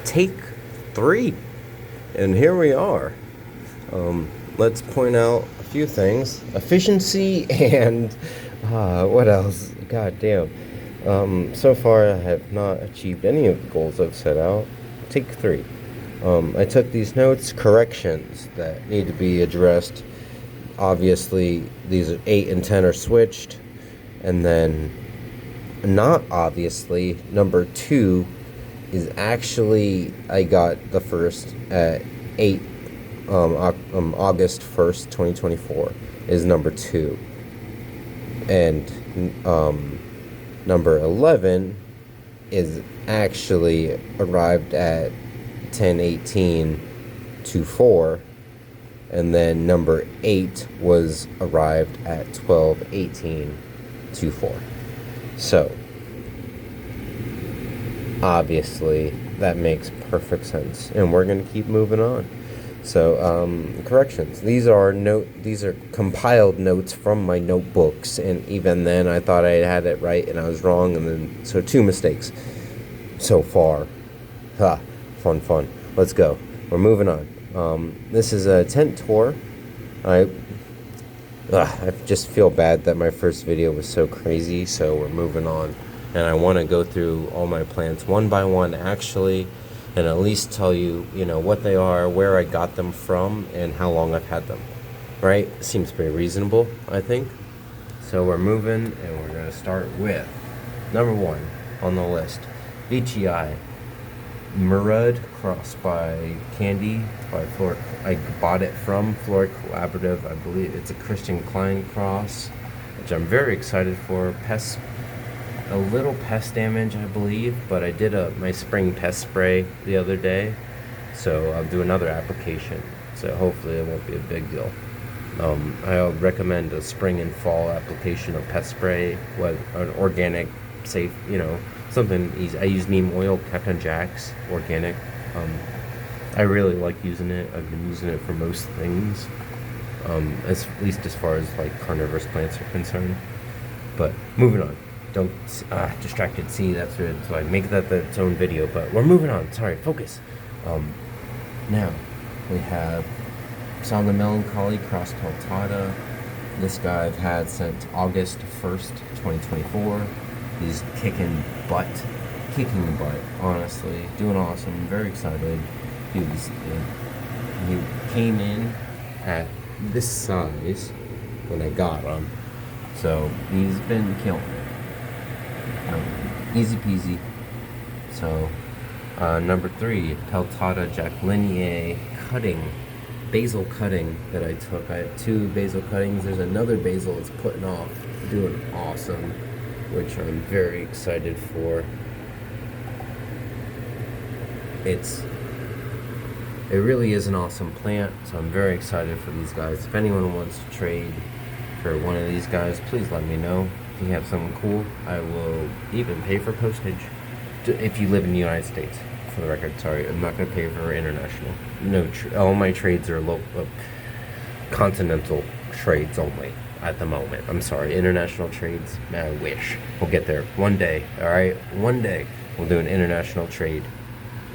take 3. And here we are. Let's point out a few things. Efficiency and what else? God damn. So far, I have not achieved any of the goals I've set out. Take 3. I took these notes, corrections that need to be addressed. Obviously, these are 8 and 10 are switched. And then, not obviously, number 2 is actually, I got the first at 8, August 1st, 2024 is number 2. And, number 11 is actually arrived at 10/18/24, and then number 8 was arrived at 12/18/24. So obviously that makes perfect sense, and we're going to keep moving on. So corrections, these are compiled notes from my notebooks, and even then I thought I had it right and I was wrong, and then so 2 mistakes so far. Fun. Let's go. We're moving on. This is a tent tour. I just feel bad that my first video was so crazy, so we're moving on. And I want to go through all my plants one by one, actually, and at least tell you, what they are, where I got them from, and how long I've had them. Right? Seems pretty reasonable, I think. So we're moving, and we're going to start with number 1 on the list, VTI. Murad Cross by Candy by Flora. I bought it from Flora Collaborative. I believe it's a Christian Klein cross, which I'm very excited for. A little pest damage, I believe, but I did my spring pest spray the other day, so I'll do another application. So hopefully it won't be a big deal. I'll recommend a spring and fall application of pest spray, an organic, safe, something easy. I use neem oil, Captain Jack's organic. I really like using it. I've been using it for most things, at least as far as like carnivorous plants are concerned. But moving on. Don't distracted. See, that's it. So I make that its own video. But we're moving on. Sorry, focus. Now we have Sound of Melancholy Cross Peltata. This guy I've had since August 1st, 2024. He's kicking butt, honestly. Doing awesome. Very excited. He came in at this size when I got him. So he's been killing it. Easy peasy. So, number 3, Peltata Jacquelinie basil cutting that I took. I have 2 basil cuttings. There's another basil that's putting off, doing awesome, which I'm very excited for. It really is an awesome plant, so I'm very excited for these guys. If anyone wants to trade for one of these guys, please let me know. If you have something cool, I will even pay for postage. If you live in the United States, for the record, sorry, I'm not going to pay for international. No, all my trades are local, continental trades only at the moment. I'm sorry, international trades, I wish. We'll get there one day, alright? One day we'll do an international trade,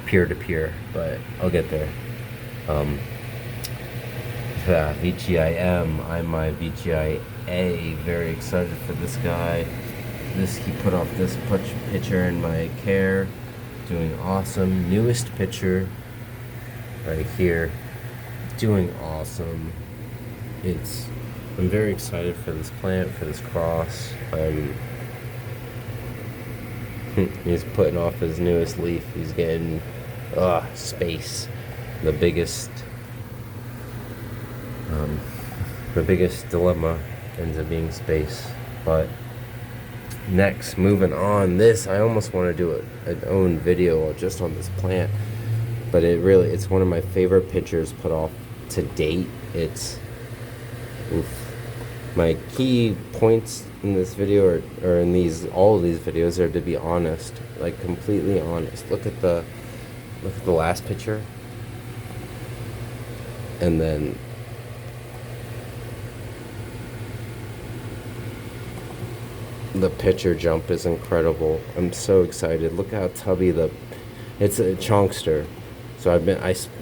peer-to-peer, but I'll get there. VGIM, I'm my VGIA, very excited for this guy. He put off this picture in my care, doing awesome. Newest picture, right here, doing awesome. I'm very excited for this plant, for this cross. He's putting off his newest leaf. He's getting space. The biggest dilemma ends up being space. But next, moving on, I almost want to do an own video just on this plant, but it's one of my favorite pictures put off to date. My key points in this video or in all of these videos are to be honest, like completely honest. Look at the last picture, and then the picture jump is incredible. I'm so excited. Look how tubby the It's a chonkster. So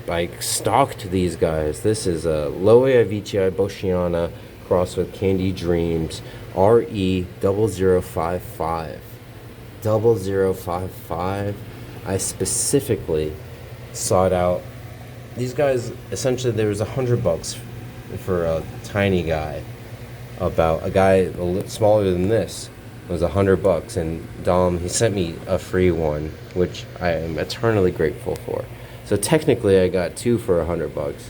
I stalked these guys. This is a Loea Avicii Boschiana crossed with Candy Dreams RE 0055. 0055. I specifically sought out these guys. Essentially, there was $100 for a tiny guy. About a guy a little smaller than this was $100, and Dom, he sent me a free one, which I am eternally grateful for. So technically, I got two for $100.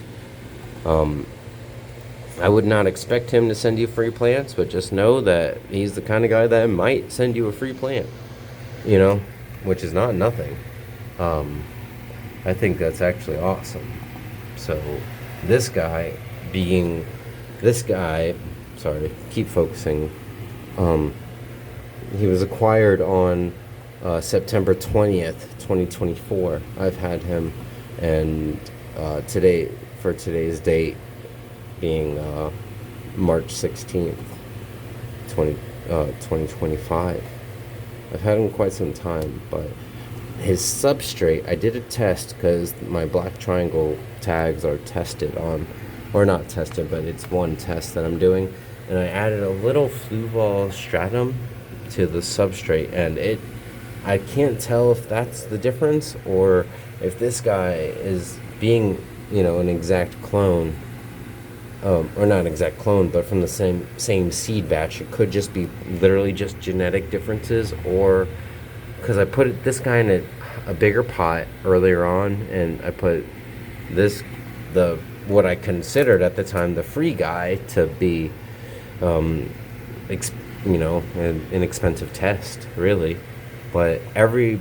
I would not expect him to send you free plants, but just know that he's the kind of guy that might send you a free plant, you know, which is not nothing. I think that's actually awesome. So this guy, sorry, keep focusing. He was acquired on September 20th, 2024. I've had him, and today's date being March 16th, 2025. I've had him quite some time, but his substrate, I did a test because my black triangle tags are tested on, or not tested, but it's one test that I'm doing, and I added a little fluval stratum to the substrate, and I can't tell if that's the difference or if this guy is being, an exact clone, or not exact clone, but from the same seed batch. It could just be literally just genetic differences, or because I put this guy in a bigger pot earlier on, and I put what I considered at the time the free guy to be, an inexpensive test, really. But every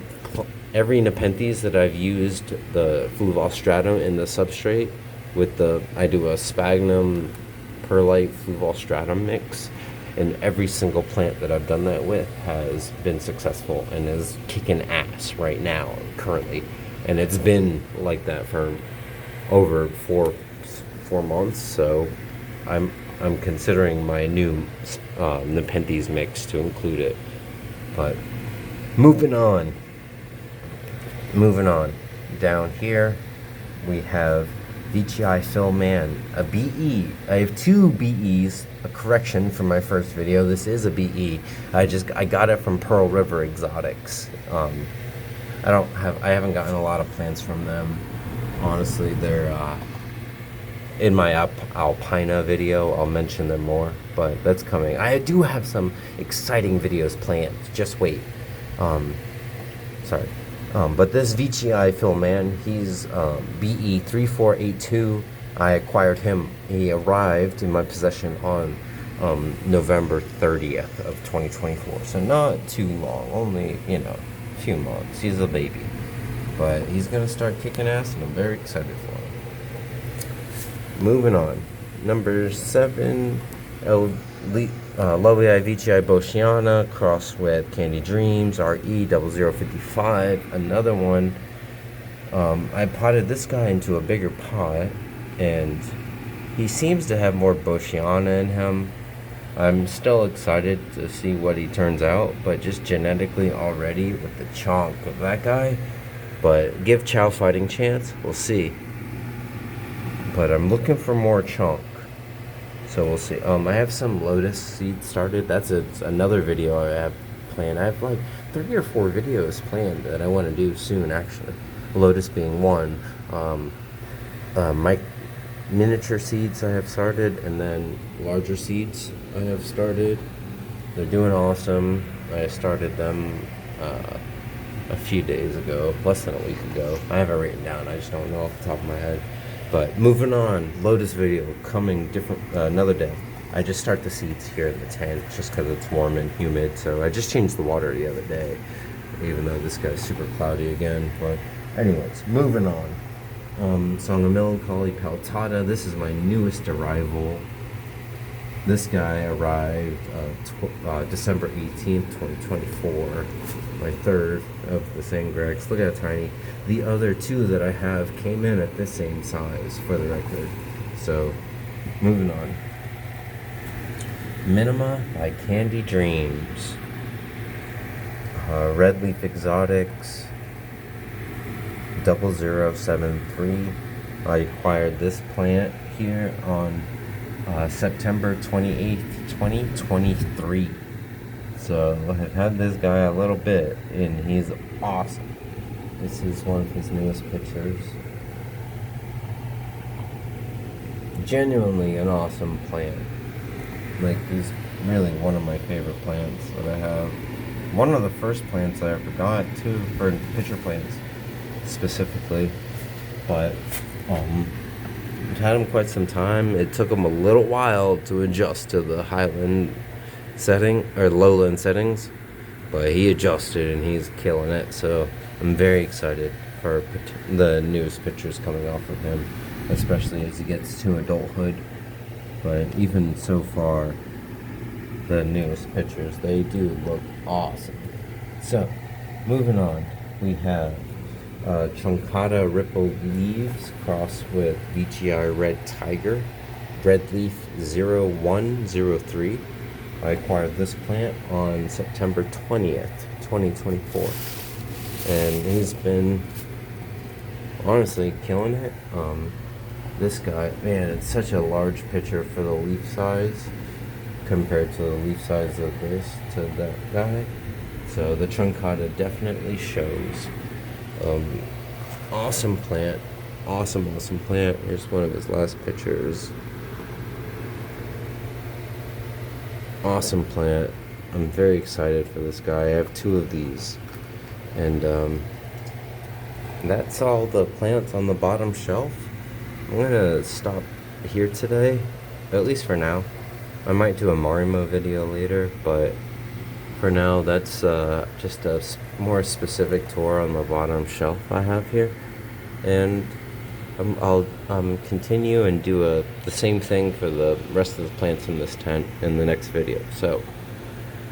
Nepenthes that I've used the fluval stratum in the substrate with I do a sphagnum perlite fluval stratum mix, and every single plant that I've done that with has been successful and is kicking ass right now, currently. And it's been like that for over four months. So I'm considering my new Nepenthes mix to include it. But moving on. Down here we have VGI Philman, a BE. I have two BEs. A correction from my first video. This is a BE. I got it from Pearl River Exotics. I haven't gotten a lot of plants from them. Honestly, they're in my Alpina video. I'll mention them more, but that's coming. I do have some exciting videos planned. Just wait. Sorry. But this VGI Philman, he's BE 3482. I acquired him. He arrived in my possession on November 30th of 2024. So not too long, only, a few months. He's a baby. But he's going to start kicking ass, and I'm very excited for him. Moving on. Number 7, Loea Avicii Boschiana, crossed with Candy Dreams, RE 0055. Another one. I potted this guy into a bigger pot, and he seems to have more Boschiana in him. I'm still excited to see what he turns out, but just genetically already with the chonk of that guy. But give Chow fighting chance, we'll see. But I'm looking for more chonk, so we'll see. I have some lotus seeds started. That's another video I have planned. I have like 3 or 4 videos planned that I want to do soon, actually. Lotus being one. My miniature seeds I have started, and then larger seeds I have started. They're doing awesome. I started them a few days ago, less than a week ago. I have it written down. I just don't know off the top of my head. But moving on, lotus video coming another day. I just start the seeds here in the tent just because it's warm and humid. So I just changed the water the other day, even though this guy's super cloudy again. But anyways, moving on. Song of Melancholy Paltata. This is my newest arrival. This guy arrived December 18th, 2024. My third of the Sangrex. Look at how tiny. The other 2 that I have came in at the same size, for the record. So, moving on. Minima by Candy Dreams. Red Leaf Exotics. 0073. I acquired this plant here on September 28th, 2023. So I've had this guy a little bit, and he's awesome. This is one of his newest pictures. Genuinely an awesome plant. Like, he's really one of my favorite plants that I have. One of the first plants I ever got, too, for pitcher plants specifically. But I've had him quite some time. It took him a little while to adjust to the highland setting or lowland settings, but he adjusted and he's killing it. So I'm very excited for the newest pictures coming off of him, especially as he gets to adulthood. But even so far, the newest pictures, they do look awesome. So moving on, we have Truncata Ripple Leaves crossed with VGI Red Tiger, Breadleaf 0103. I acquired this plant on September 20th, 2024. And he's been honestly killing it. This guy, man, it's such a large picture for the leaf size compared to the leaf size of this to that guy. So the Truncata definitely shows. Awesome plant. Awesome plant. Here's one of his last pictures. Awesome plant. I'm very excited for this guy. I have 2 of these. And that's all the plants on the bottom shelf. I'm gonna stop here today, at least for now. I might do a Marimo video later, but for now, that's just a more specific tour on the bottom shelf I have here. And I'll continue and do the same thing for the rest of the plants in this tent in the next video. So,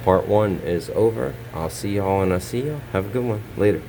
part 1 is over. I'll see y'all when I see y'all. Have a good one. Later.